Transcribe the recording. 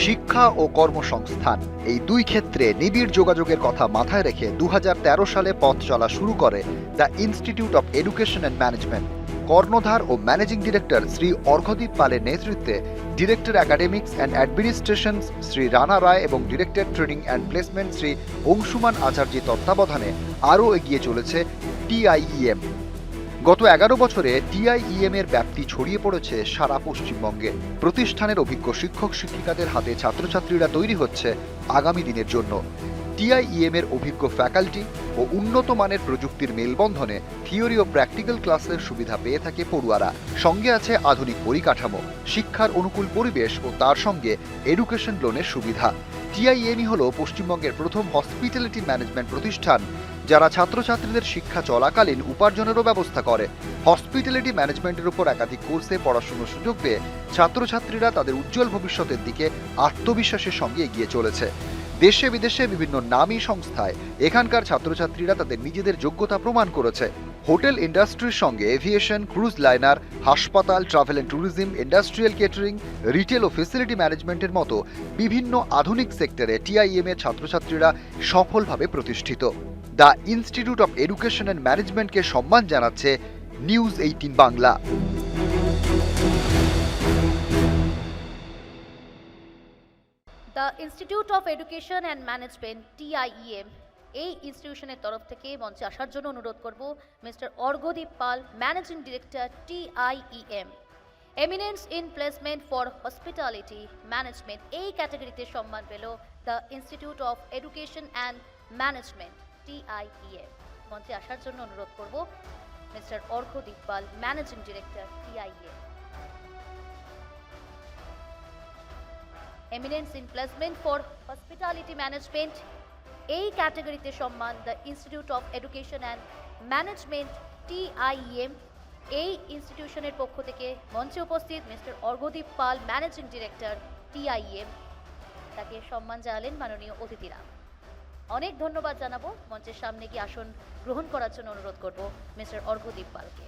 শিক্ষা ও কর্মসংস্থান এই দুই ক্ষেত্রে নিবিড় যোগাযোগের কথা মাথায় রেখে 2013 সালে পথ চলা শুরু করে the institute of education and management. কর্ণধার ও ম্যানেজিং ডিরেক্টর শ্রী অর্ঘদীপ পালের নেতৃত্বে director academics and administration Shri Rana Roy এবং director training and placement Shri Anshuman আচার্যের তত্ত্বাবধানে আরও এগিয়ে চলেছে টিআইইএম। গত 11 বছরে টিআইইএম এর ব্যাপ্তি ছড়িয়ে পড়েছে সারা পশ্চিমবঙ্গে। প্রতিষ্ঠানের অভিজ্ঞ শিক্ষক শিক্ষিকাদের হাতে ছাত্রছাত্রীরা তৈরি হচ্ছে আগামী দিনের জন্য। টিআইইএম এর অভিজ্ঞ ফ্যাকাল্টি ও উন্নত মানের প্রযুক্তির মেলবন্ধনে থিওরি ও প্র্যাকটিক্যাল ক্লাসের সুবিধা পেয়ে থাকে পড়ুয়ারা। সঙ্গে আছে আধুনিক পরিকাঠামো, শিক্ষার অনুকূল পরিবেশ ও তার সঙ্গে এডুকেশন লোনের সুবিধা। টিআইইএমই হল পশ্চিমবঙ্গের প্রথম হসপিটালিটি ম্যানেজমেন্ট প্রতিষ্ঠান যারা ছাত্রছাত্রীদের শিক্ষা চলাকালীন উপার্জনেরও ব্যবস্থা করে। হসপিটালিটি ম্যানেজমেন্টের উপর একাধিক কোর্সে পড়াশোনার সুযোগ পেয়ে ছাত্রছাত্রীরা তাদের উজ্জ্বল ভবিষ্যতের দিকে আত্মবিশ্বাসের সঙ্গে এগিয়ে চলেছে। দেশে বিদেশে বিভিন্ন নামী সংস্থায় এখানকার ছাত্রছাত্রীরা তাদের নিজেদের যোগ্যতা প্রমাণ করেছে। হোটেল ইন্ডাস্ট্রির সঙ্গে এভিয়েশন, ক্রুজ লাইনার, হাসপাতাল, travel and tourism, industrial catering, retail ও ফেসিলিটি ম্যানেজমেন্টের মতো বিভিন্ন আধুনিক সেক্টরে টিআইএম এর ছাত্রছাত্রীরা সফলভাবে প্রতিষ্ঠিত। The institute of education and ম্যানেজমেন্টকে সম্মান জানাচ্ছে news 18 Bangla. The institute of education and management TIEM এই ইনস্টিটিউশনের তরফ থেকে মঞ্চে আসার জন্য অনুরোধ করব mister Arghadip Pal, managing director TIEM. Eminence in placement for hospitality management এই ক্যাটাগরিতে সম্মান পেল the institute of education and management TIEM. মঞ্চে আসার জন্য অনুরোধ করব mister Arghadip Pal, managing director TIEM. Eminence in placement for hospitality management এই ক্যাটাগরিতে সম্মান the institute of education and management TIEM. এই ইনস্টিটিউশনের পক্ষ থেকে মঞ্চে উপস্থিত mister Arghadip Pal, managing director TIEM, তাকে সম্মান জানালেন মাননীয় অতিথিরা। অনেক ধন্যবাদ জানাবো। মঞ্চের সামনে গিয়ে আসন গ্রহণ করার জন্য অনুরোধ করব মিস্টার অর্ঘদীপ পালকে।